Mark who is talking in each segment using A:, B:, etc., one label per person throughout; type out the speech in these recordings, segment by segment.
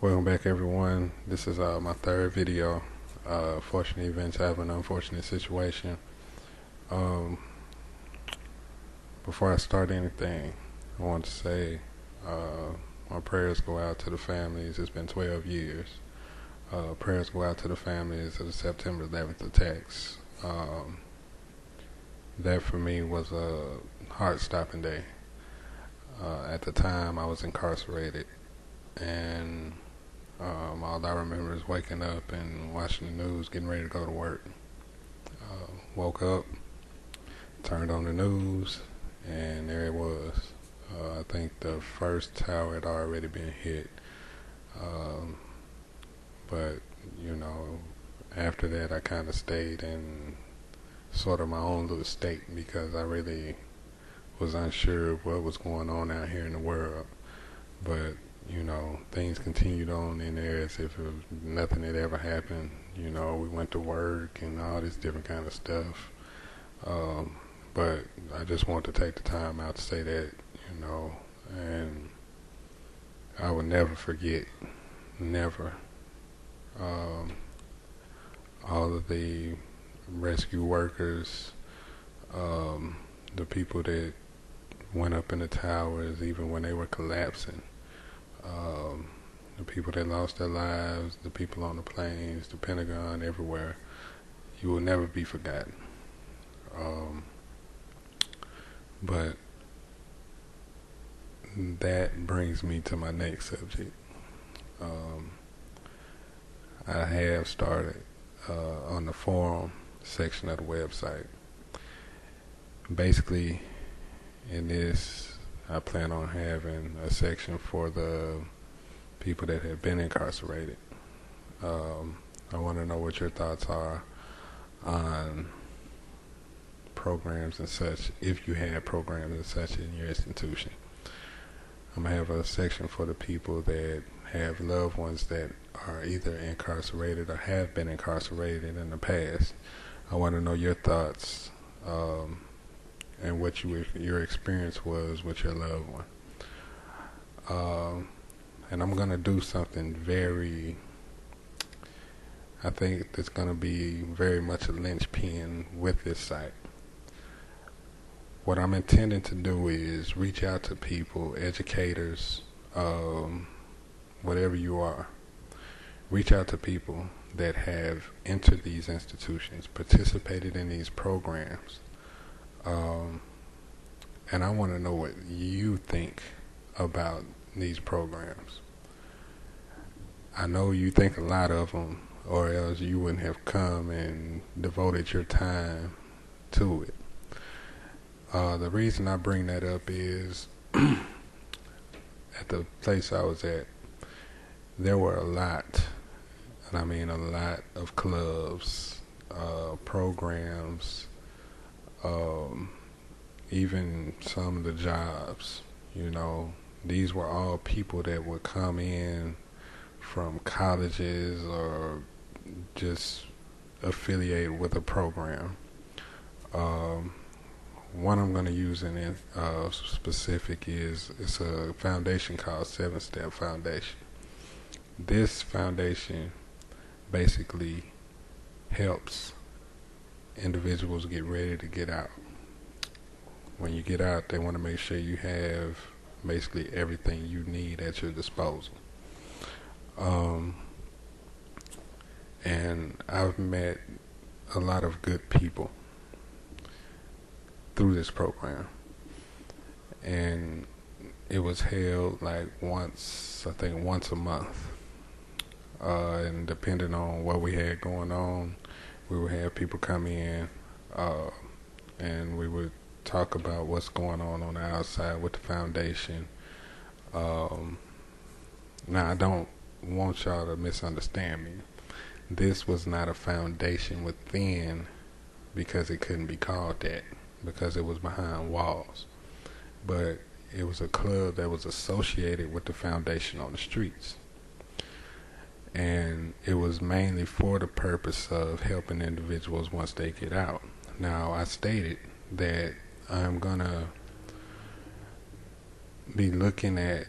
A: Welcome back, everyone. This is my third video. Fortunate events have an unfortunate situation. Um, Before I start anything, I want to say my prayers go out to the families. It's been 12 years. Prayers go out to the families of the September 11th attacks. That for me was a heart-stopping day. At the time, I was incarcerated, and all I remember is waking up and watching the news, getting ready to go to work. Woke up, turned on the news, and there it was. I think the first tower had already been hit. Um, but, you know, after that, I kind of stayed in sort of my own little state because I really was unsure of what was going on out here in the world. But things continued on in there as if nothing had ever happened. We went to work and all this different kind of stuff. But I just want to take the time out to say that, and I will never forget, never, um, all of the rescue workers, the people that went up in the towers even when they were collapsing. The people that lost their lives, the people on the planes, the Pentagon, everywhere. You will never be forgotten. But that brings me to my next subject. I have started on the forum section of the website. Basically, in this, I plan on having a section for the people that have been incarcerated. I want to know what your thoughts are on programs and such, if you have programs and such in your institution. I'm going to have a section for the people that have loved ones that are either incarcerated or have been incarcerated in the past. I want to know your thoughts and what your experience was with your loved one. And I'm going to do something I think it's going to be very much a linchpin with this site. What I'm intending to do is reach out to people, educators, whatever you are. Reach out to people that have entered these institutions, participated in these programs, and I want to know what you think about these programs. I know you think a lot of them, or else you wouldn't have come and devoted your time to it. The reason I bring that up is at the place I was at, there were a lot, and I mean a lot of clubs, programs, even some of the jobs. These were all people that would come in from colleges or just affiliate with a program. One I'm going to use in specific it's a foundation called Sept Foundation. This foundation basically helps individuals get ready to get out. When you get out, they want to make sure you have basically everything you need at your disposal. And I've met a lot of good people through this program. And it was held like once a month. And depending on what we had going on, we would have people come in, and we would talk about what's going on the outside with the foundation. Now, I don't want y'all to misunderstand me. This was not a foundation within because it couldn't be called that, because it was behind walls. But it was a club that was associated with the foundation on the streets. And it was mainly for the purpose of helping individuals once they get out. Now, I stated that I'm going to be looking at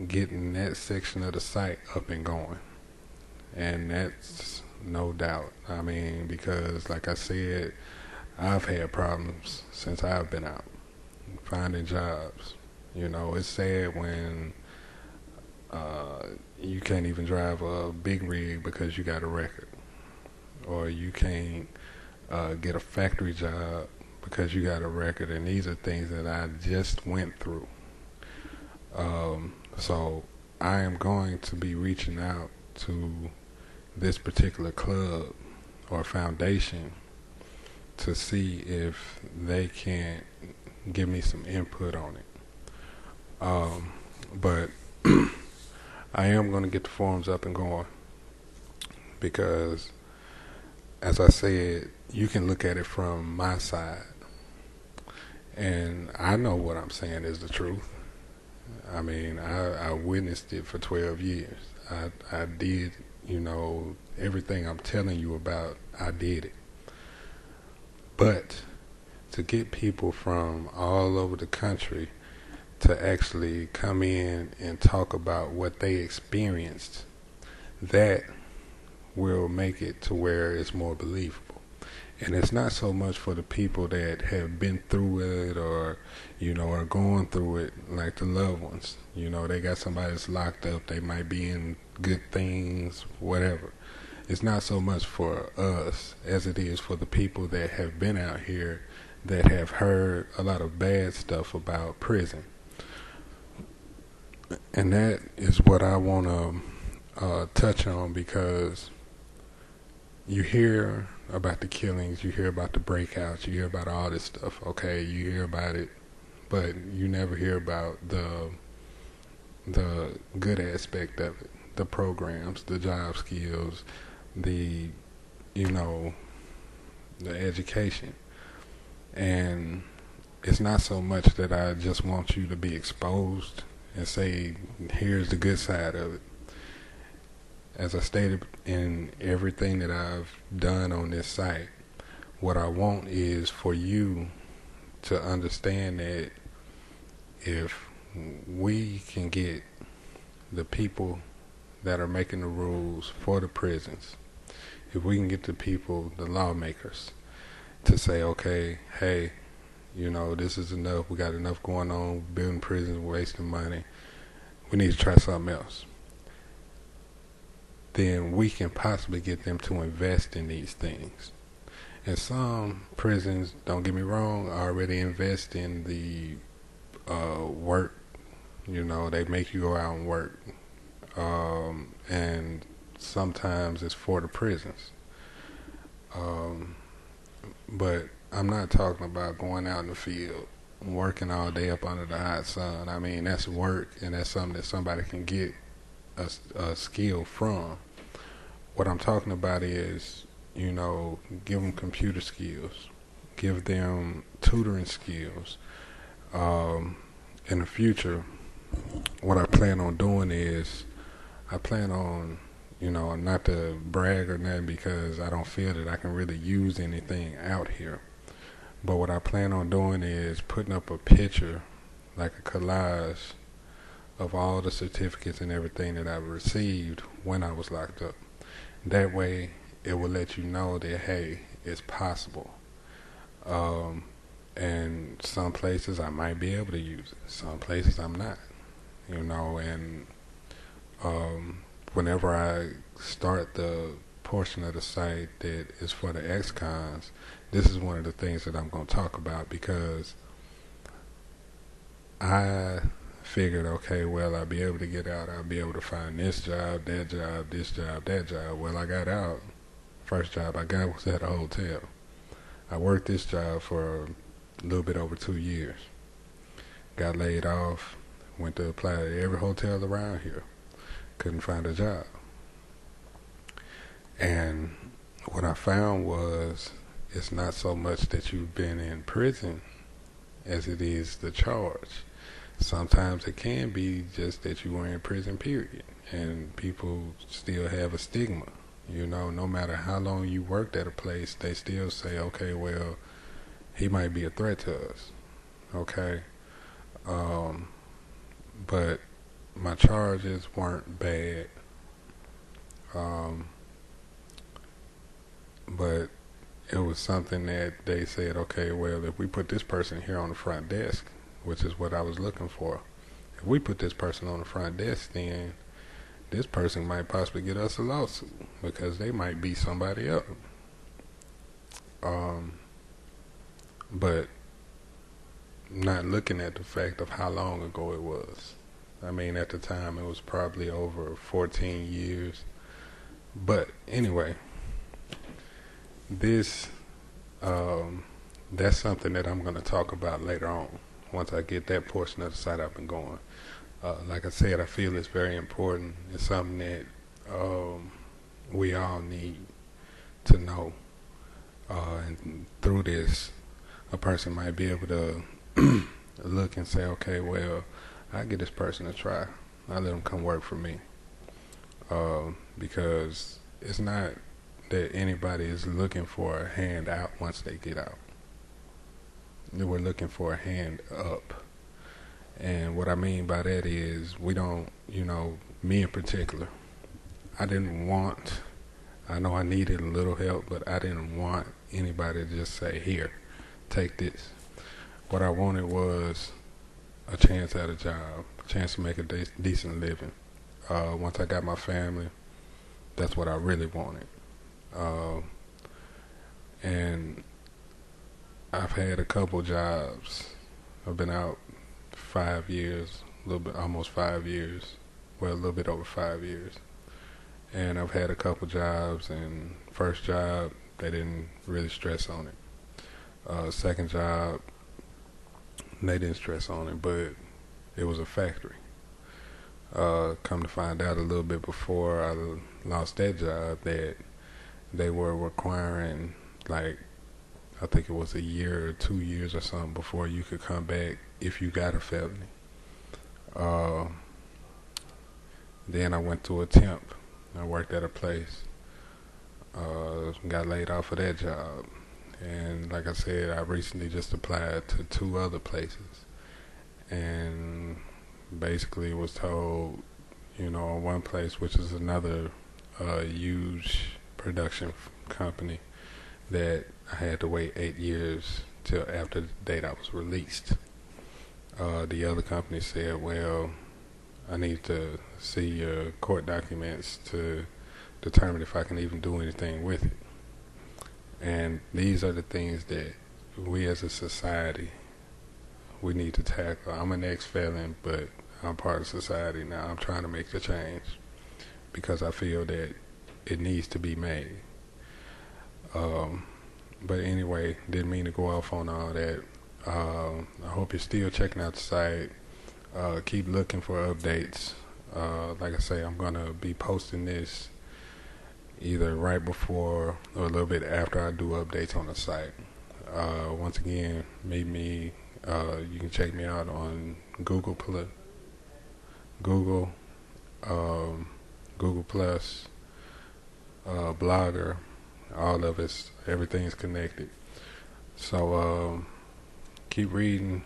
A: getting that section of the site up and going. And that's no doubt. I mean, because like I said, I've had problems since I've been out finding jobs. You know, it's sad when you can't even drive a big rig because you got a record, or you can't get a factory job because you got a record. And these are things that I just went through. So I am going to be reaching out to this particular club or foundation to see if they can give me some input on it. But I am going to get the forums up and going because, as I said, you can look at it from my side. And I know what I'm saying is the truth. I mean, I witnessed it for 12 years. I did, everything I'm telling you about, I did it. But to get people from all over the country to actually come in and talk about what they experienced, that will make it to where it's more believable. And it's not so much for the people that have been through it or, are going through it, like the loved ones. They got somebody that's locked up, they might be in good things, whatever. It's not so much for us as it is for the people that have been out here that have heard a lot of bad stuff about prison. And that is what I want to touch on, because you hear about the killings, you hear about the breakouts, you hear about all this stuff, okay? You hear about it, but you never hear about the good aspect of it, the programs, the job skills, the education. And it's not so much that I just want you to be exposed and say, here's the good side of it. As I stated in everything that I've done on this site, what I want is for you to understand that if we can get the people that are making the rules for the prisons, if we can get the people, the lawmakers, to say, okay, hey, this is enough, we got enough going on, building prisons, wasting money, we need to try something else, then we can possibly get them to invest in these things. And some prisons, don't get me wrong, already invest in the work. They make you go out and work. And sometimes it's for the prisons. But I'm not talking about going out in the field, working all day up under the hot sun. I mean, that's work, and that's something that somebody can get a skill from. What I'm talking about is, give them computer skills, give them tutoring skills. In the future, what I plan on doing is, I plan on, not to brag or nothing, because I don't feel that I can really use anything out here. But what I plan on doing is putting up a picture, like a collage, of all the certificates and everything that I've received when I was locked up. That way, it will let you know that, hey, it's possible. And some places I might be able to use it. Some places I'm not. And whenever I start the portion of the site that is for the ex-cons, this is one of the things that I'm going to talk about, because I figured, okay, well, I'll be able to get out, I'll be able to find this job, that job, this job, that job. Well, I got out. First job I got was at a hotel. I worked this job for a little bit over 2 years. Got laid off, went to apply to every hotel around here. Couldn't find a job. And what I found was, it's not so much that you've been in prison as it is the charge. Sometimes it can be just that you were in prison, period. And people still have a stigma. No matter how long you worked at a place, they still say, okay, well, he might be a threat to us. Okay? But my charges weren't bad, um, but it was something that they said, okay, well, if we put this person here on the front desk, which is what I was looking for, if we put this person on the front desk, then this person might possibly get us a lawsuit because they might beat somebody up. Um, but not looking at the fact of how long ago it was. I mean, at the time, it was probably over 14 years. But anyway, this that's something that I'm going to talk about later on once I get that portion of the site up and going. Like I said, I feel it's very important. It's something that we all need to know. And through this, a person might be able to look and say, okay, well, I get this person a try. I let them come work for me. Because it's not that anybody is looking for a hand out once they get out. We're looking for a hand up. And what I mean by that is we don't, me in particular, I know I needed a little help, but I didn't want anybody to just say, here, take this. What I wanted was a chance at a job, a chance to make a decent living. Once I got my family, that's what I really wanted. And I've had a couple jobs. I've been out 5 years, a little bit, almost 5 years. Well, a little bit over 5 years. And I've had a couple jobs, and first job, they didn't really stress on it. Second job, they didn't stress on it, but it was a factory. Come to find out a little bit before I lost that job that they were requiring, like, I think it was a year or 2 years or something before you could come back if you got a felony. Then I went to a temp. I worked at a place. Got laid off of that job. And like I said, I recently just applied to 2 other places. And basically was told, one place, which is another huge production company, that I had to wait 8 years till after the date I was released. The other company said, well, I need to see your court documents to determine if I can even do anything with it. And these are the things that we as a society, we need to tackle. I'm an ex-felon, but I'm part of society now. I'm trying to make the change because I feel that it needs to be made. But anyway, didn't mean to go off on all that. I hope you're still checking out the site. Keep looking for updates. Like I say, I'm going to be posting this either right before or a little bit after I do updates on the site. Once again, you can check me out on Google Plus, Blogger, all of it, everything's connected. So keep reading,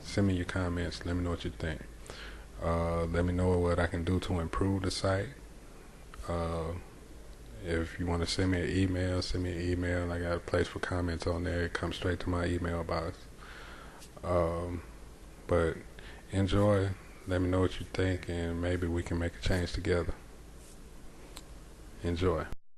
A: send me your comments, let me know what you think. Let me know what I can do to improve the site. If you want to send me an email, send me an email. I got a place for comments on there. It comes straight to my email box. But enjoy. Let me know what you think, and maybe we can make a change together. Enjoy.